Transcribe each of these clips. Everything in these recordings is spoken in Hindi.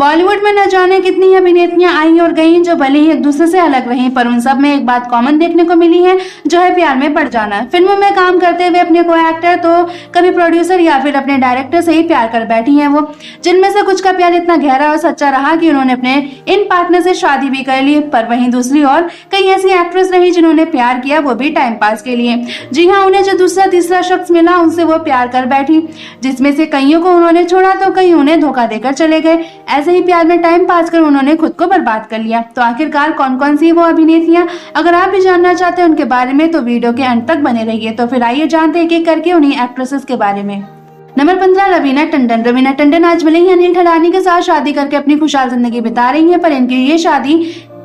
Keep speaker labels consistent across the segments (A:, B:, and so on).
A: बॉलीवुड में न जाने कितनी अभिनेत्रियां आई और गईं जो भले ही एक दूसरे से अलग रहीं, पर उन सब में एक बात कॉमन देखने को मिली है, जो है प्यार में पड़ जाना। फिल्मों में काम करते हुए अपने को एक्टर तो कभी प्रोड्यूसर या फिर अपने डायरेक्टर से ही प्यार कर बैठी हैं वो, जिनमें से कुछ का प्यार इतना गहरा और सच्चा रहा कि उन्होंने अपने इन पार्टनर से शादी भी कर ली। पर वहीं दूसरी ओर कई ऐसी एक्ट्रेस रही जिन्होंने प्यार किया, वो भी टाइम पास के लिए। जी हाँ, उन्हें जो दूसरा तीसरा शख्स मिला उनसे वो प्यार कर बैठी, जिसमें से कईयों को उन्होंने छोड़ा तो कई उन्हें धोखा देकर चले गए। ऐसे ही प्यार में टाइम पास कर उन्होंने खुद को बर्बाद कर लिया। तो आखिरकार कौन कौन सी वो अभिनेत्रियां, अगर आप भी जानना चाहते हैं उनके बारे में तो वीडियो के अंत तक बने रहिए। तो फिर आइए जानते हैं एक एक करके उन्हीं एक्ट्रेसेस के बारे में। नंबर 15, रवीना टंडन। रवीना टंडन आज भले ही अनिल ठलानी के साथ शादी करके अपनी खुशहाल जिंदगी बिता रही है, पर इनकी ये शादी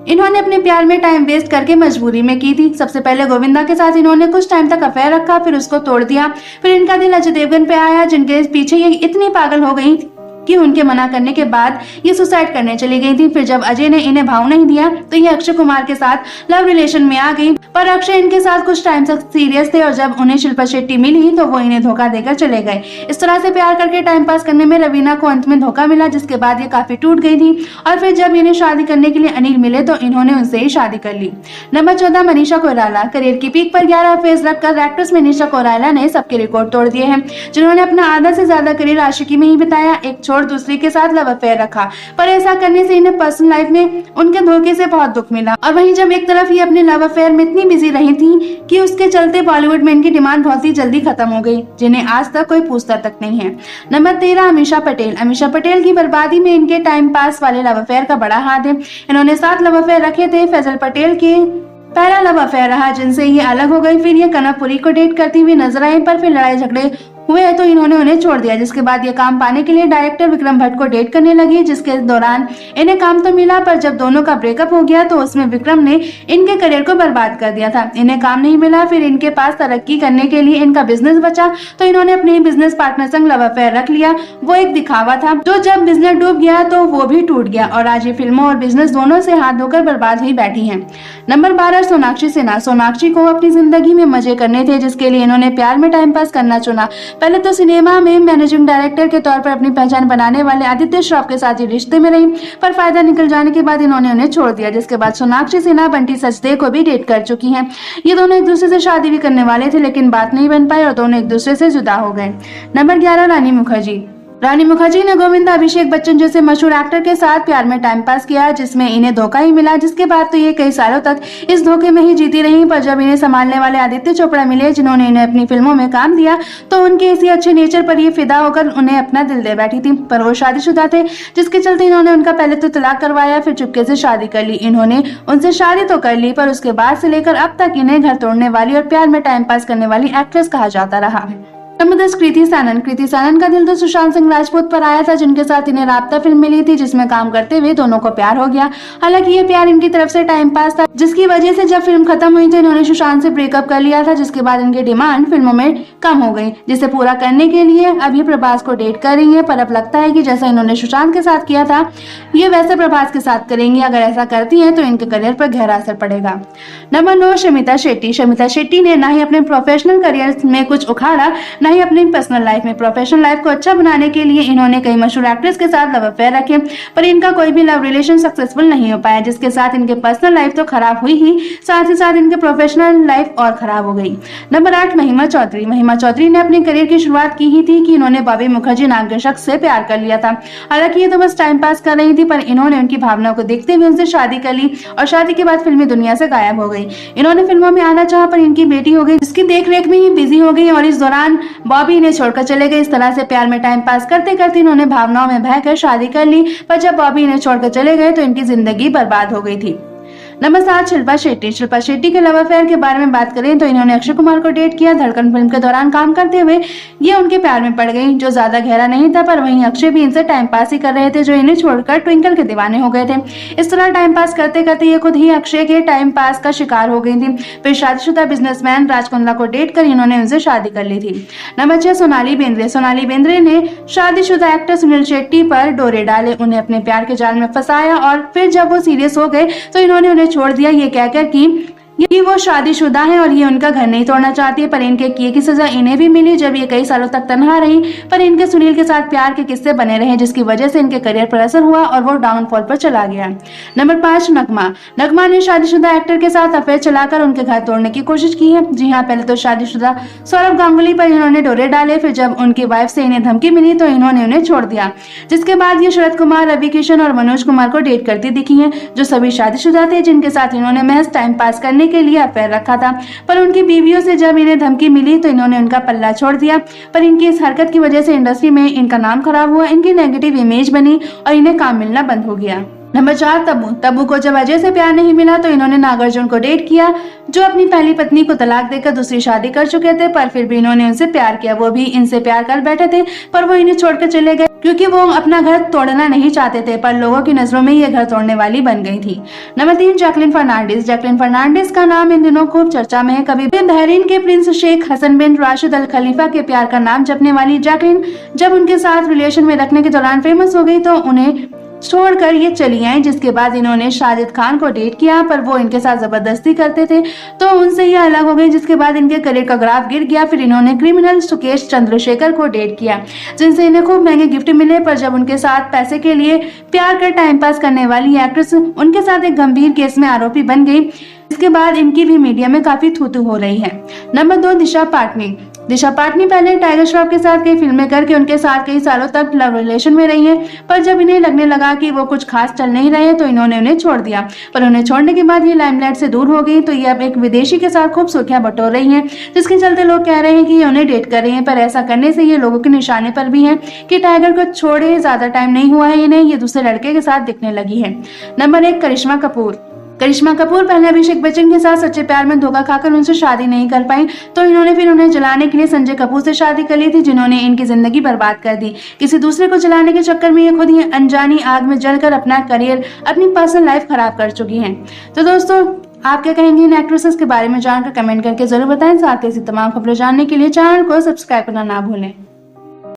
A: इन्होंने अपने प्यार में टाइम वेस्ट करके मजबूरी में की थी। सबसे पहले गोविंदा के साथ इन्होंने कुछ टाइम तक अफेयर रखा, फिर उसको तोड़ दिया। फिर इनका दिल अजय देवगन पे आया, जिनके पीछे ये इतनी पागल हो गई कि उनके मना करने के बाद ये सुसाइड करने चली गई थी। फिर जब अजय ने इन्हें भाव नहीं दिया तो ये अक्षय कुमार के साथ लव रिलेशन में आ गई, पर अक्षय इनके साथ कुछ टाइम तक सीरियस थे और जब उन्हें शिल्पा शेट्टी मिली तो वो इन्हें धोखा देकर चले गए। इस तरह से प्यार करके टाइम पास करने में रवीना को अंत में धोखा मिला, जिसके बाद ये काफी टूट गई थी। और फिर जब इन्हें शादी करने के लिए अनिल मिले तो इन्होंने उनसे ही शादी कर ली। नंबर 14, मनीषा कोइराला। करियर की पीक पर 11 अफेयर्स रखकर एक्ट्रेस मनीषा कोइराला ने सबके रिकॉर्ड तोड़ दिए हैं, जिन्होंने अपना आधा से ज्यादा करियर आशिकी में ही बिताया। एक छोड़ दूसरे के साथ लव अफेयर रखा, पर ऐसा करने से इन्हें पर्सनल लाइफ में उनके धोखे से बहुत दुख मिला। और वहीं जब एक तरफ ये अपने लव अफेयर में इतनी बिजी रही थी कि उसके चलते बॉलीवुड में इनकी डिमांड बहुत ही जल्दी खत्म हो गई, जिन्हें आज तक कोई पूछता तक नहीं है। नंबर 13, अमीषा पटेल। अमीषा पटेल की बर्बादी में इनके टाइम पास वाले लव अफेयर का बड़ा हाथ है। इन्होंने 7 लव अफेयर रखे थे। फैजल पटेल के पहला लव अफेयर रहा, जिनसे ये अलग हो गई। फिर ये कनकपुरी को डेट करती हुई नजर आई, पर फिर लड़ाई झगड़े हुए तो इन्होंने उन्हें छोड़ दिया, जिसके बाद ये काम पाने के लिए डायरेक्टर विक्रम भट्ट को डेट करने लगी, जिसके दौरान इन्हें काम तो मिला, पर जब दोनों का ब्रेकअप हो गया तो उसमें विक्रम ने इनके करियर को बर्बाद कर दिया था। इन्हें काम नहीं मिला, फिर इनके पास तरक्की करने के लिए इनका बिजनेस बचा तो इन्होंने अपने बिजनेस पार्टनर संग लव अफेयर रख लिया। वो एक दिखावा था, तो जब बिजनेस डूब गया तो वो भी टूट गया और आज ये फिल्मों और बिजनेस दोनों से हाथ धोकर बर्बाद हुई बैठी है। नंबर 12, सोनाक्षी सिन्हा। सोनाक्षी को अपनी जिंदगी में मजे करने थे, जिसके लिए इन्होंने प्यार में टाइम पास करना चुना। पहले तो सिनेमा में मैनेजिंग डायरेक्टर के तौर पर अपनी पहचान बनाने वाले आदित्य श्रॉफ के साथ ही रिश्ते में रही, पर फायदा निकल जाने के बाद इन्होंने उन्हें छोड़ दिया, जिसके बाद सोनाक्षी सिन्हा बंटी सचदेव को भी डेट कर चुकी हैं। ये दोनों एक दूसरे से शादी भी करने वाले थे, लेकिन बात नहीं बन पाई और दोनों एक दूसरे से जुदा हो गए। नंबर 11, रानी मुखर्जी। रानी मुखर्जी ने गोविंदा अभिषेक बच्चन जैसे मशहूर एक्टर के साथ प्यार में टाइम पास किया, जिसमें इन्हें धोखा ही मिला, जिसके बाद तो ये कई सालों तक इस धोखे में ही जीती रही। पर जब इन्हें संभालने वाले आदित्य चोपड़ा मिले, जिन्होंने इन्हें अपनी फिल्मों में काम दिया, तो उनके इसी अच्छे नेचर पर ये फिदा होकर उन्हें अपना दिल दे बैठी थी। पर वो शादीशुदा थे, जिसके चलते इन्होंने उनका पहले तो तलाक करवाया, फिर चुपके से शादी कर ली। इन्होंने उनसे शादी तो कर ली, पर उसके बाद से लेकर अब तक इन्हें घर तोड़ने वाली और प्यार में टाइम पास करने वाली एक्ट्रेस कहा जाता रहा। नंबर 10, कृति सैनन। कृति सैनन का दिल तो सुशांत सिंह राजपूत पर आया था, जिनके साथ इन्हें राब्ता फिल्म मिली थी, जिसमें काम करते हुए दोनों को प्यार हो गया। हालांकि ये प्यार इनकी तरफ से टाइम पास था, जिसकी वजह से जब फिल्म खत्म हुई तो इन्होंने सुशांत से ब्रेकअप कर लिया था, जिसके बाद इनकी डिमांड फिल्मों में कम हो गई, जिसे पूरा करने के लिए अब ये प्रभास को डेट कर रही है। पर अब लगता है कि जैसा इन्होंने सुशांत के साथ किया था, ये वैसे प्रभास के साथ करेंगी। अगर ऐसा करती है तो इनके करियर पर गहरा असर पड़ेगा। नंबर 9, शमिता शेट्टी। शमिता शेट्टी ने ना ही अपने प्रोफेशनल करियर में कुछ उखाड़ा, ना ही अपनी पर्सनल लाइफ में। प्रोफेशनल लाइफ को अच्छा बनाने के लिए इन्होंने कई मशहूर एक्ट्रेस के साथ लव अफेयर रखे, पर इनका कोई भी लव रिलेशन सक्सेसफुल नहीं हो पाया, जिसके साथ इनके पर्सनल लाइफ तो खराब हुई ही साथ इनके प्रोफेशनल लाइफ और खराब हो गई। नंबर 8, महिमा चौधरी। महिमा चौधरी ने अपने करियर की शुरुआत की ही थी कि इन्होंने बॉबी मुखर्जी नाम के शख्स से प्यार कर लिया था। हालांकि ये तो बस टाइम पास कर रही थी, पर इन्होंने उनकी भावनाओं को देखते हुए उनसे शादी कर ली और शादी के बाद फिल्मी दुनिया से गायब हो गई। इन्होंने फिल्मों में आना चाहा, पर इनकी बेटी हो गई, जिसकी देख रेख में ही बिजी हो गई और इस दौरान बॉबी इन्हें छोड़कर चले गए। इस तरह से प्यार में टाइम पास करते करते इन्होंने भावनाओं में बहकर शादी कर ली, पर जब बॉबी इन्हें छोड़कर चले गए तो इनकी जिंदगी बर्बाद हो गई थी। नंबर 7, शिल्पा शेट्टी। शिल्पा शेट्टी के लव अफेयर के बारे में बात करें तो इन्होंने अक्षय कुमार को डेट किया। धड़कन फिल्म के दौरान काम करते हुए ये उनके प्यार में पड़ गई, जो ज्यादा गहरा नहीं था, पर वहीं अक्षय भी इनसे टाइम पास ही कर रहे थे, जो इन्हें छोड़कर ट्विंकल के दीवाने हो गए थे। इस तरह टाइम पास करते करते ये खुद ही अक्षय के टाइम पास का शिकार हो गई थी। फिर शादीशुदा बिजनेसमैन राज कुंद्रा को डेट कर इन्होंने उनसे शादी कर ली थी। नंबर 6, सोनाली बेंद्रे। सोनाली बेंद्रे ने शादीशुदा एक्टर सुनील शेट्टी पर डोरे डाले, उन्हें अपने प्यार के जाल में फंसाया और फिर जब वो सीरियस हो गए तो इन्होंने उन्हें छोड़ दिया, ये कहकर कि ये वो शादीशुदा है और ये उनका घर नहीं तोड़ना चाहती है, पर इनके किए की सजा इन्हें भी मिली जब ये कई सालों तक तनहा रही। पर इनके सुनील के साथ प्यार के किस्से बने रहे, जिसकी वजह से इनके करियर पर असर हुआ और वो डाउनफॉल पर चला गया। नंबर 5, नगमा। नगमा ने शादीशुदा एक्टर के साथ अफेयर चलाकर उनके घर तोड़ने की कोशिश की है। जी हाँ, पहले तो शादीशुदा सौरभ गांगुली पर इन्होंने डोरे डाले, फिर जब उनकी वाइफ से इन्हें धमकी मिली तो इन्होंने उन्हें छोड़ दिया, जिसके बाद ये शरद कुमार, रवि किशन और मनोज कुमार को डेट करती दिखी है, जो सभी शादीशुदा थे, जिनके साथ इन्होंने महज टाइम पास करने के लिए अफेयर रखा था। पर उनकी बीवियों से जब इन्हें धमकी मिली तो इन्होंने उनका पल्ला छोड़ दिया। पर इनकी इस हरकत की वजह से इंडस्ट्री में इनका नाम खराब हुआ, इनकी नेगेटिव इमेज बनी और इन्हें काम मिलना बंद हो गया। नंबर 4, तब्बू। तब्बू को जब अजय से प्यार नहीं मिला तो इन्होंने नागार्जुन को डेट किया, जो अपनी पहली पत्नी को तलाक देकर दूसरी शादी कर चुके थे, पर फिर भी इन्होंने उनसे प्यार किया। वो भी इनसे प्यार कर बैठे थे, पर वो इन्हें छोड़कर चले गए क्योंकि वो अपना घर तोड़ना नहीं चाहते थे, पर लोगों की नजरों में ये घर तोड़ने वाली बन गई थी। नंबर 3, जैकलिन फर्नांडिस। जैकलिन फर्नांडिस का नाम इन दिनों खूब चर्चा में है। कभी बहरीन के प्रिंस शेख हसन बिन राशिद अल खलीफा के प्यार का नाम जपने वाली जैकलिन जब उनके साथ रिलेशन में रखने के दौरान फेमस हो गई तो उन्हें छोड़कर ये चली आई, जिसके बाद इन्होंने साजिद खान को डेट किया, पर वो इनके साथ जबरदस्ती करते थे तो उनसे ये अलग हो गई, जिसके बाद इनके करियर का ग्राफ गिर गया। फिर इन्होंने क्रिमिनल सुकेश चंद्रशेखर को डेट किया, जिनसे इन्हें खूब महंगे गिफ्ट मिले, पर जब उनके साथ पैसे के लिए प्यार कर टाइम पास करने वाली एक्ट्रेस उनके साथ एक गंभीर केस में आरोपी बन गई, इसके बाद इनकी भी मीडिया में काफी थू-थू हो रही है। नंबर 2, दिशा पाटनी। दिशा पाटनी पहले टाइगर श्रॉफ के साथ कई फिल्में करके उनके साथ कई सालों तक लव रिलेशन में रही हैं, पर जब इन्हें लगने लगा कि वो कुछ खास चल नहीं रहे तो इन्होंने उन्हें छोड़ दिया। पर उन्हें छोड़ने के बाद ये लाइमलाइट से दूर हो गई तो ये अब एक विदेशी के साथ खूब सुर्खियां बटोर रही हैं, जिसके चलते लोग कह रहे हैं कि ये उन्हें डेट कर रही हैं। पर ऐसा करने से ये लोगों के निशाने पर भी है कि टाइगर को छोड़े ज्यादा टाइम नहीं हुआ है इन्हें, ये दूसरे लड़के के साथ दिखने लगी है। नंबर 1, करिश्मा कपूर। करिश्मा कपूर पहले अभिषेक बच्चन के साथ सच्चे प्यार में धोखा खाकर उनसे शादी नहीं कर पाई तो इन्होंने फिर उन्हें जलाने के लिए संजय कपूर से शादी कर ली थी, जिन्होंने इनकी जिंदगी बर्बाद कर दी। किसी दूसरे को जलाने के चक्कर में ये खुद ही अनजानी आग में जलकर अपना करियर, अपनी पर्सनल लाइफ खराब कर चुकी हैं। तो दोस्तों, आप क्या कहेंगे इन एक्ट्रेसेस के बारे में जानकर कमेंट करके जरूर बताएं। साथ ही ऐसी तमाम खबरें जानने के लिए चैनल को सब्सक्राइब करना ना भूलें।